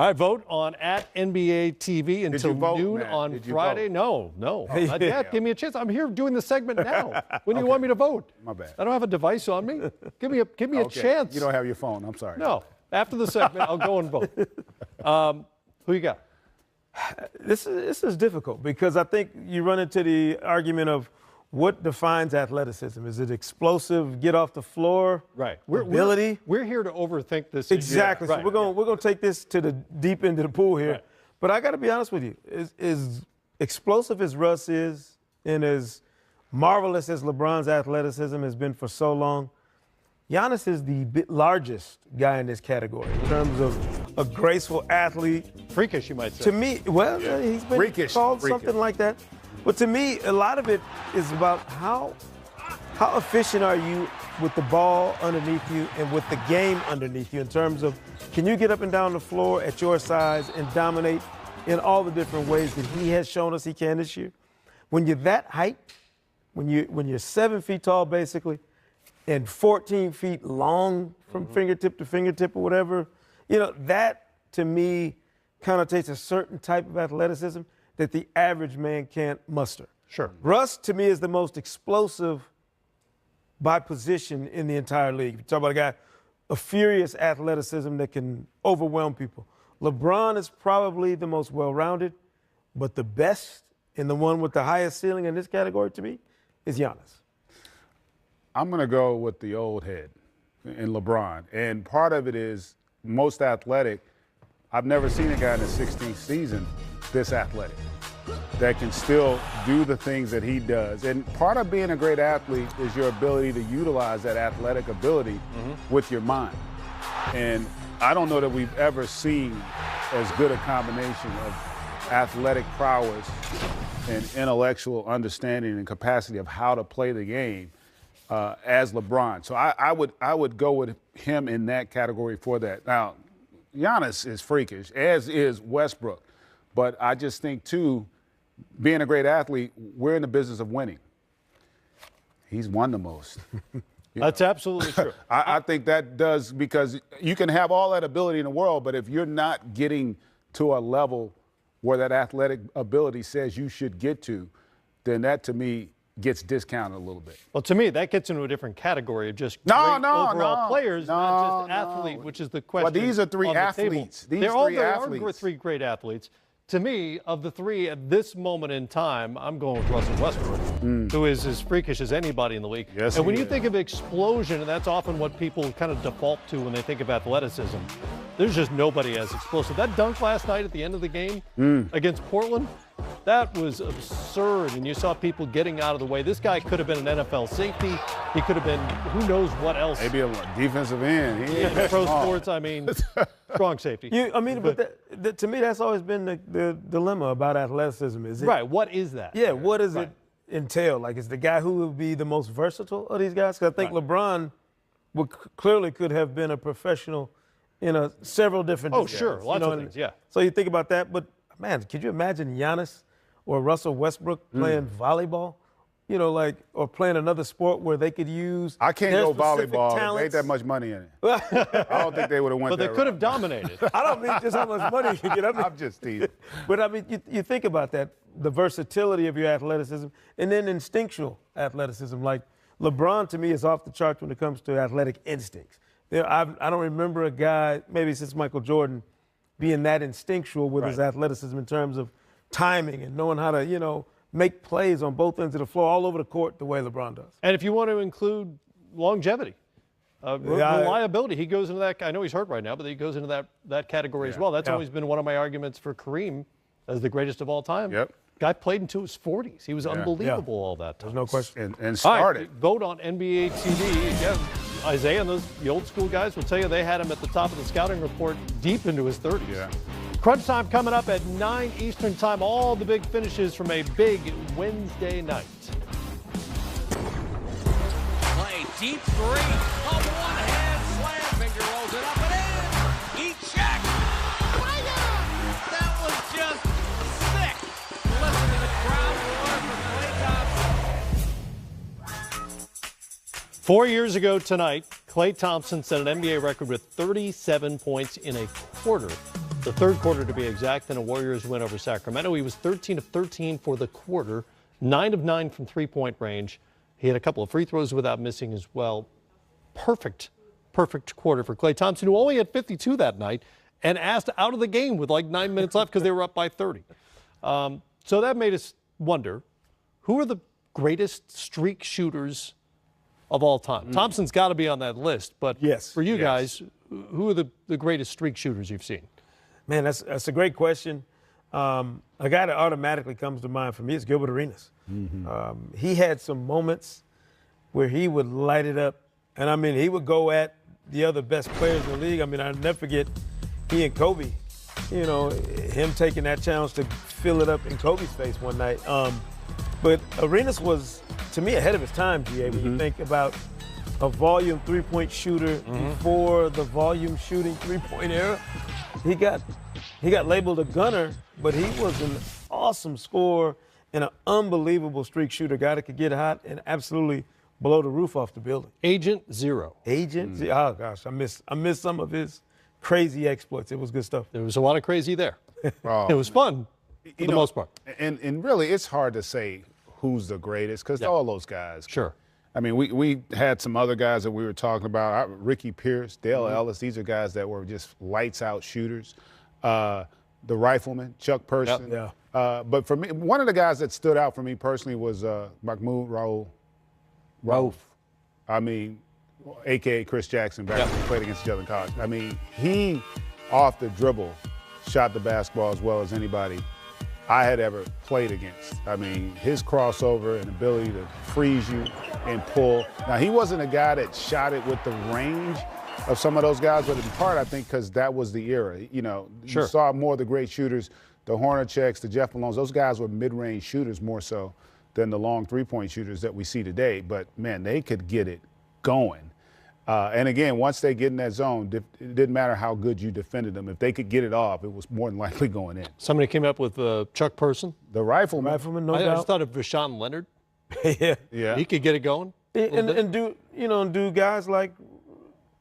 I vote on at NBA TV until noon Matt? on Did you Friday. vote? No, not yet. Give me a chance. I'm here doing the segment now. When do you want me to vote? My bad. I don't have a device on me. Give me a chance. You don't have your phone. I'm sorry. No. After the segment, I'll go and vote. Who you got? This is difficult because I think you run into the argument of what defines athleticism. Is it explosive, get off the floor, Right. ability? We're here to overthink this. Exactly. Yeah. So we're gonna take this to the deep end of the pool here. Right. But I got to be honest with you. As explosive as Russ is, and as marvelous as LeBron's athleticism has been for so long, Giannis is the largest guy in this category in terms of a graceful athlete. Freakish, you might say. To me, well, he's been called something like that. But to me, a lot of it is about how efficient are you with the ball underneath you and with the game underneath you in terms of can you get up and down the floor at your size and dominate in all the different ways that he has shown us he can this year. When you're that height, when you're 7 feet tall basically, and 14 feet long from fingertip to fingertip or whatever, that to me connotates a certain type of athleticism that the average man can't muster. Sure. Russ, to me, is the most explosive by position in the entire league. You talk about a guy, a furious athleticism that can overwhelm people. LeBron is probably the most well-rounded, but the best and the one with the highest ceiling in this category to me is Giannis. I'm going to go with the old head in LeBron. And part of it is most athletic. I've never seen a guy in his 16th season this athletic that can still do the things that he does. And part of being a great athlete is your ability to utilize that athletic ability with your mind. And I don't know that we've ever seen as good a combination of athletic prowess and intellectual understanding and capacity of how to play the game as LeBron. So I would go with him in that category for that. Now, Giannis is freakish, as is Westbrook. But I just think, too, being a great athlete, we're in the business of winning. He's won the most. That's absolutely true. I think that does, because you can have all that ability in the world, but if you're not getting to a level where that athletic ability says you should get to, then that, to me, gets discounted a little bit. Well, to me, that gets into a different category of just overall players, not just athlete, which is the question. Well, these are three athletes. There are three great athletes. To me, of the three at this moment in time, I'm going with Russell Westbrook, who is as freakish as anybody in the league. Yes, and when you think of explosion, and that's often what people kind of default to when they think of athleticism, there's just nobody as explosive. That dunk last night at the end of the game against Portland, that was absurd, and you saw people getting out of the way. This guy could have been an NFL safety. He could have been who knows what else. Maybe a defensive end. In pro sports, I mean, strong safety. But to me, that's always been the dilemma about athleticism. Is it, right, what is that? Yeah, what does it entail? Like, is the guy who would be the most versatile of these guys? Because I think LeBron clearly could have been a professional in several different disciplines. Sure, lots of things, yeah. So you think about that, but man, could you imagine Giannis or Russell Westbrook playing volleyball? Or playing another sport where they could use. I can't go volleyball. Talents. There ain't that much money in it. I don't think they would have went. But they could have dominated. I don't mean just how much money you could get. I'm just teasing. But I mean, you think about that, the versatility of your athleticism, and then instinctual athleticism. Like LeBron, to me, is off the charts when it comes to athletic instincts. I don't remember a guy, maybe since Michael Jordan, being that instinctual with his athleticism in terms of timing and knowing how to, make plays on both ends of the floor all over the court the way LeBron does. And if you want to include longevity, reliability, he goes into that. I know he's hurt right now, but he goes into that category as well. That's always been one of my arguments for Kareem as the greatest of all time. Yep. Guy played into his 40s. He was unbelievable all that time. There's no question. And started. All right, vote on NBA TV. Again, Isaiah and the old school guys will tell you they had him at the top of the scouting report deep into his 30s. Yeah. Crunch time coming up at 9 Eastern time. All the big finishes from a big Wednesday night. Play deep three. Up one hand slam. Finger rolls it up and in. Eat check. That was just sick. Listen to the crowd roar for Klay Thompson. 4 years ago tonight, Klay Thompson set an NBA record with 37 points in a quarter the third quarter to be exact, in a Warriors win over Sacramento. He was 13 of 13 for the quarter, 9 of 9 from three-point range. He had a couple of free throws without missing as well. Perfect quarter for Klay Thompson, who only had 52 that night and asked out of the game with like 9 minutes left because they were up by 30. So that made us wonder, who are the greatest streak shooters of all time? Thompson's got to be on that list, but for you guys, who are the greatest streak shooters you've seen? Man, that's a great question. A guy that automatically comes to mind for me is Gilbert Arenas. He had some moments where he would light it up, and I mean, he would go at the other best players in the league. I mean, I'll never forget he and Kobe, you know, him taking that challenge to fill it up in Kobe's face one night. But Arenas was, to me, ahead of his time, GA, when you think about a volume three-point shooter before the volume shooting three-point era. He got labeled a gunner, but he was an awesome scorer and an unbelievable streak shooter, guy that could get hot and absolutely blow the roof off the building. Agent Zero. Agent Zero. Oh, gosh, I miss some of his crazy exploits. It was good stuff. There was a lot of crazy there. It was fun for the most part. And really, it's hard to say who's the greatest because all those guys. Sure. I mean, we had some other guys that we were talking about. Ricky Pierce, Dale Ellis. These are guys that were just lights-out shooters. The Rifleman, Chuck Person. But for me, one of the guys that stood out for me personally was Mahmoud Rauf. I mean, a.k.a. Chris Jackson, back when we played against each other in college. I mean, he, off the dribble, shot the basketball as well as anybody I had ever played against. I mean, his crossover and ability to freeze you and pull. Now, he wasn't a guy that shot it with the range of some of those guys, but in part, I think, because that was the era. You know, you saw more of the great shooters, the Hornaceks, the Jeff Malones. Those guys were mid-range shooters more so than the long three-point shooters that we see today. But, man, they could get it going. And again, once they get in that zone, it didn't matter how good you defended them. If they could get it off, it was more than likely going in. Somebody came up with Chuck Person. The Rifleman. No doubt. I just thought of Rashawn Leonard. Yeah. He could get it going. And do guys like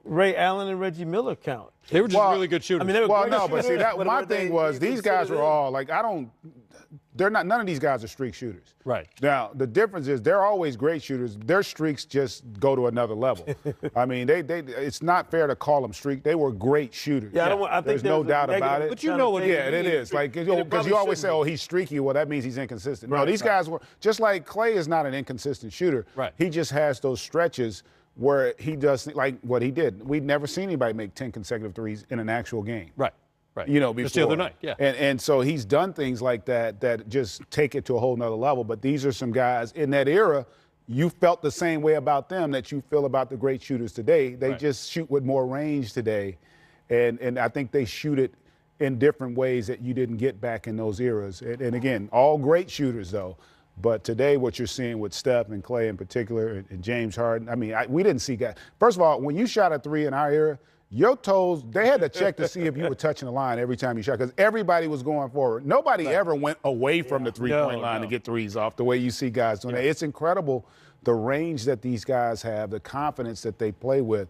Ray Allen and Reggie Miller count? They were just really good shooters. I mean, they were great shooters, but see, my thing was these guys were all like, none of these guys are streak shooters. Right. Now, the difference is they're always great shooters. Their streaks just go to another level. I mean, it's not fair to call them streak. They were great shooters. I think there's no doubt about it. But you know what? Yeah, it is. Like, because you always say, oh, he's streaky. Well, that means he's inconsistent. No, these guys were, just like Klay is not an inconsistent shooter. Right. He just has those stretches where he does, like what he did. We'd never seen anybody make 10 consecutive threes in an actual game. Right. You know, before. Just the other night, And so he's done things like that just take it to a whole nother level. But these are some guys in that era, you felt the same way about them that you feel about the great shooters today. They just shoot with more range today. And I think they shoot it in different ways that you didn't get back in those eras. And again, all great shooters, though. But today, what you're seeing with Steph and Klay in particular and James Harden, I mean, we didn't see guys. First of all, when you shot a three in our era, your toes, they had to check to see if you were touching the line every time you shot because everybody was going forward. Nobody ever went away from the three-point line to get threes off the way you see guys doing that. It's incredible the range that these guys have, the confidence that they play with.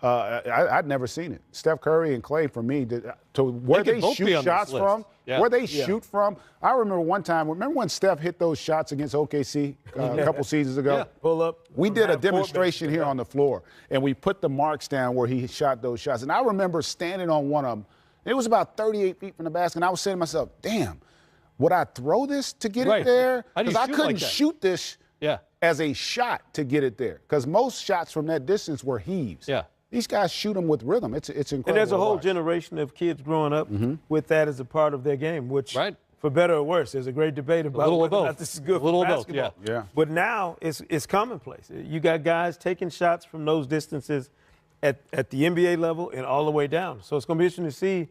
I'd never seen it. Steph Curry and Klay, for me, where they shoot shots from, where they shoot from. I remember one time, when Steph hit those shots against OKC a couple seasons ago? Pull up. We did a demonstration here on the floor, and we put the marks down where he shot those shots. And I remember standing on one of them. It was about 38 feet from the basket, and I was saying to myself, damn, would I throw this to get it there? Because I couldn't shoot this as a shot to get it there because most shots from that distance were heaves. These guys shoot them with rhythm. It's incredible. And there's a whole generation of kids growing up with that as a part of their game, which, for better or worse, there's a great debate about whether or not this is good for basketball. But now it's commonplace. You got guys taking shots from those distances at the NBA level and all the way down. So it's going to be interesting to see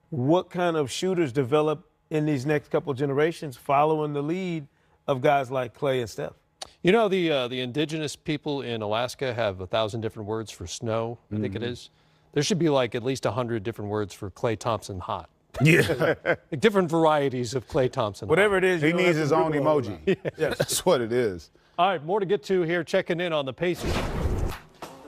what kind of shooters develop in these next couple of generations following the lead of guys like Klay and Steph. You know, the indigenous people in Alaska have 1,000 different words for snow, I think it is. There should be like at least 100 different words for Klay Thompson hot. Like different varieties of Klay Thompson. Whatever it is, he needs his own emoji. That's what it is. All right, more to get to here. Checking in on the Pacers.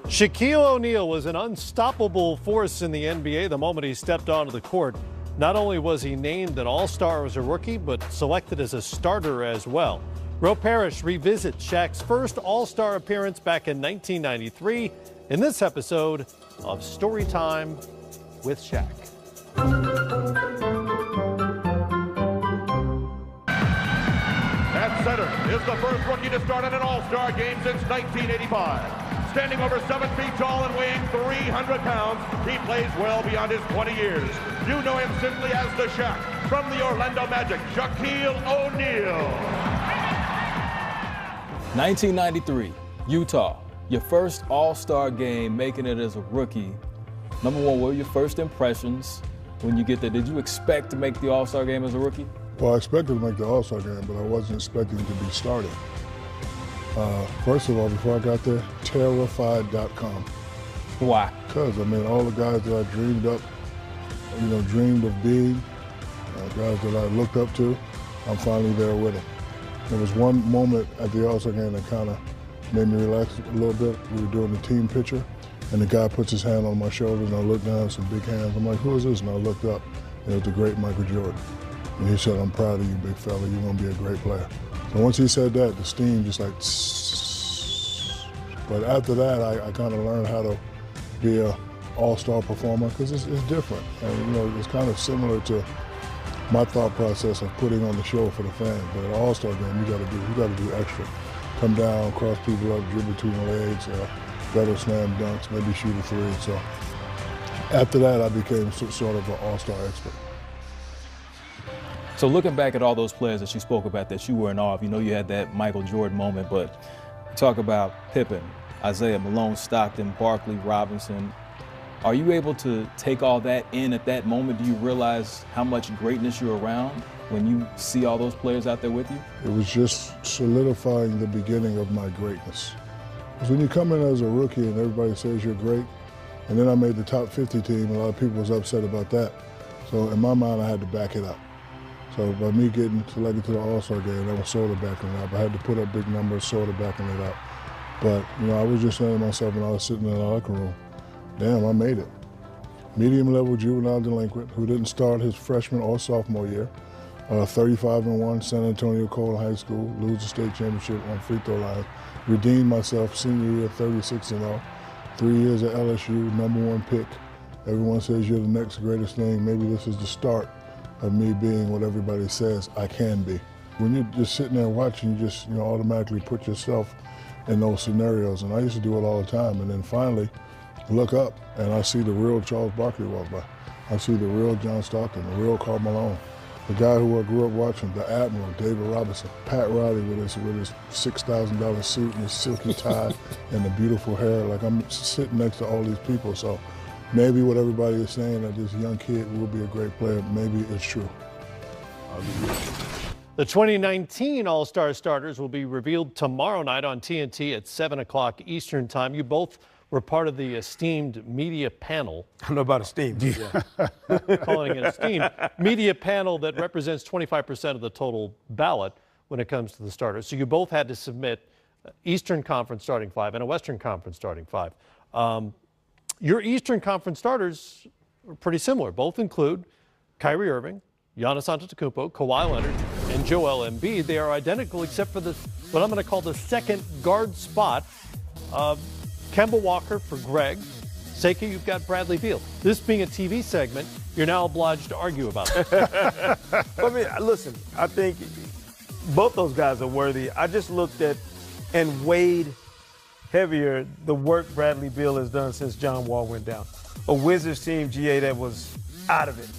Shaquille O'Neal was an unstoppable force in the NBA the moment he stepped onto the court. Not only was he named an All-Star as a rookie, but selected as a starter as well. Ro Parrish revisits Shaq's first All-Star appearance back in 1993 in this episode of Storytime with Shaq. At center is the first rookie to start in an All-Star game since 1985. Standing over 7 feet tall and weighing 300 pounds, he plays well beyond his 20 years. You know him simply as the Shaq. From the Orlando Magic, Shaquille O'Neal. 1993, Utah. Your first All-Star game, making it as a rookie. Number one, what were your first impressions when you get there? Did you expect to make the All-Star game as a rookie? Well, I expected to make the All-Star game, but I wasn't expecting to be starting. First of all, before I got there, terrified.com. Why? Because, I mean, all the guys that I dreamed up, dreamed of being, guys that I looked up to, I'm finally there with them. There was one moment at the All-Star game that kind of made me relax a little bit. We were doing the team picture, and the guy puts his hand on my shoulders, and I looked down, some big hands. I'm like, who is this? And I looked up, and it was the great Michael Jordan. And he said, I'm proud of you, big fella. You're going to be a great player. So once he said that, the steam just like, but after that, I kind of learned how to be an all-star performer because it's different. And, it's kind of similar to my thought process of putting on the show for the fans. But at an all-star game, you got to do extra. Come down, cross people up, dribble between the legs, better slam dunks, maybe shoot a three. So after that, I became sort of an all-star expert. So looking back at all those players that you spoke about that you were in awe of, you had that Michael Jordan moment, but talk about Pippen, Isaiah, Malone, Stockton, Barkley, Robinson. Are you able to take all that in at that moment? Do you realize how much greatness you're around when you see all those players out there with you? It was just solidifying the beginning of my greatness. Because when you come in as a rookie and everybody says you're great, and then I made the top 50 team, a lot of people was upset about that. So in my mind, I had to back it up. So by me getting selected to the All-Star game, that was sort of backing it up. I had to put up big numbers, sort of backing it up. But, I was just saying to myself when I was sitting in the locker room, damn, I made it. Medium-level juvenile delinquent who didn't start his freshman or sophomore year. 35-1, San Antonio Cole High School, lose the state championship on free throw line. Redeemed myself senior year, 36-0. 3 years at LSU, #1 pick. Everyone says you're the next greatest thing. Maybe this is the start of me being what everybody says I can be. When you're just sitting there watching, you just automatically put yourself in those scenarios. And I used to do it all the time. And then finally, look up and I see the real Charles Barkley walk by. I see the real John Stockton, the real Karl Malone, the guy who I grew up watching, the Admiral, David Robinson, Pat Riley with his $6,000 suit and his silky tie and the beautiful hair. Like I'm sitting next to all these people. So maybe what everybody is saying that this young kid will be a great player, maybe it's true. The 2019 All-Star starters will be revealed tomorrow night on TNT at 7 o'clock Eastern Time. You both were part of the esteemed media panel. I don't know about esteemed. Yeah. Calling it esteemed. Media panel that represents 25% of the total ballot when it comes to the starters. So you both had to submit Eastern Conference starting five and a Western Conference starting five. Your Eastern Conference starters are pretty similar. Both include Kyrie Irving, Giannis Antetokounmpo, Kawhi Leonard, and Joel Embiid. They are identical except for this, what I'm going to call the second guard spot. Kemba Walker for Greg. Sekou, you've got Bradley Beal. This being a TV segment, you're now obliged to argue about it. I mean, listen, I think both those guys are worthy. I just looked at and weighed heavier the work Bradley Beal has done since John Wall went down. A Wizards team, GA, that was out of it,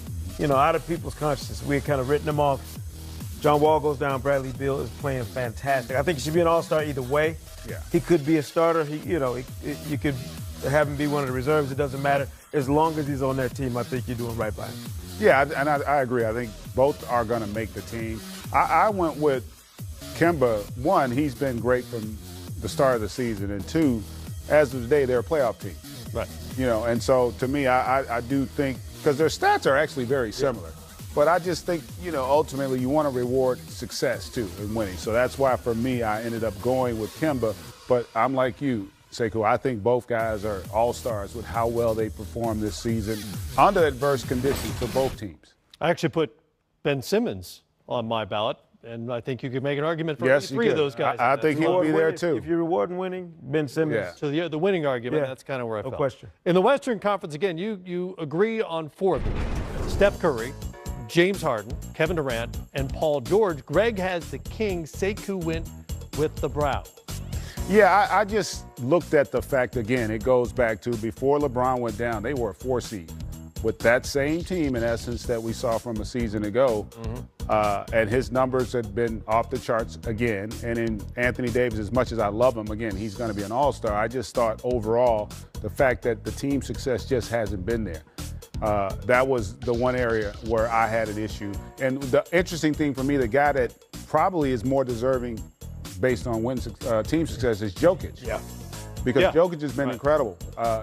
out of people's consciousness. We had kind of written them off. John Wall goes down, Bradley Beal is playing fantastic. I think he should be an all-star either way. Yeah. He could be a starter. You could have him be one of the reserves. It doesn't matter. As long as he's on that team, I think you're doing right by him. Yeah, and I agree. I think both are going to make the team. I went with Kemba. One, he's been great from the start of the season. And two, as of today, they're a playoff team. Right. And so to me, I do think, because their stats are actually very similar. But I just think, ultimately you want to reward success, too, in winning. So that's why, for me, I ended up going with Kemba. But I'm like you, Sekou. I think both guys are all-stars with how well they performed this season under adverse conditions for both teams. I actually put Ben Simmons on my ballot, and I think you could make an argument for three of those guys. I think he'll be there too. If you're rewarding winning, Ben Simmons. Yeah. So the winning argument, that's kind of where I felt. No question. In the Western Conference, again, you agree on 4 of them. Steph Curry, James Harden, Kevin Durant, and Paul George. Greg has the Kings. Sekou went with the Brown. Yeah, I just looked at the fact, again, it goes back to before LeBron went down, they were a 4 seed. With that same team, in essence, that we saw from a season ago, and his numbers had been off the charts again. And in Anthony Davis, as much as I love him, again, he's going to be an all-star. I just thought overall the fact that the team success just hasn't been there. That was the one area where I had an issue. And the interesting thing for me, the guy that probably is more deserving based on team success is Jokic. Yeah. Because Jokic has been incredible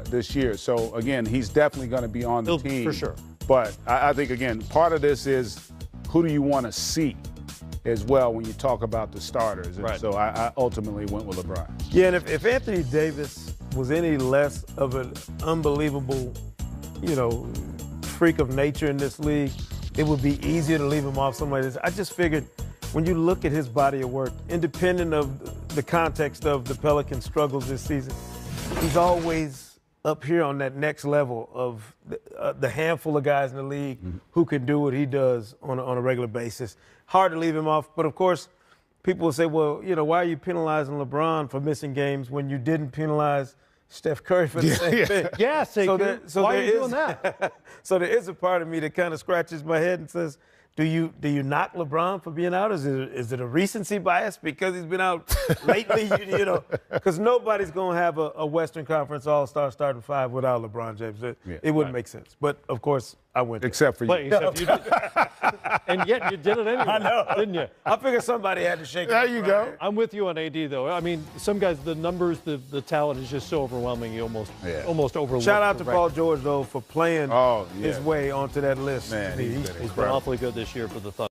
this year. So, again, he's definitely going to be on the team. For sure. But I think, again, part of this is who do you want to see as well when you talk about the starters. And so I ultimately went with LeBron. Yeah, and if Anthony Davis was any less of an unbelievable, freak of nature in this league, it would be easier to leave him off somebody else. I just figured when you look at his body of work, independent of the context of the Pelicans' struggles this season, he's always up here on that next level of the handful of guys in the league who can do what he does on a regular basis. Hard to leave him off, but of course, people will say, well, why are you penalizing LeBron for missing games when you didn't penalize Steph Curry for the same thing? Yeah, Sekou. Why are you doing that? So there is a part of me that kind of scratches my head and says, do you knock LeBron for being out? Is it a recency bias because he's been out lately? Because nobody's going to have a Western Conference All-Star starting 5 without LeBron James. It wouldn't make sense. But, of course, I went there. Except for you. Except you did. And yet you did it anyway. I know. Didn't you? I figured somebody had to shake it. There you go. I'm with you on AD, though. I mean, some guys, the numbers, the talent is just so overwhelming, you almost overlook. Shout out to Paul George, though, for playing Oh, his way onto that list. Man, he's been awfully good this year for the Thunder.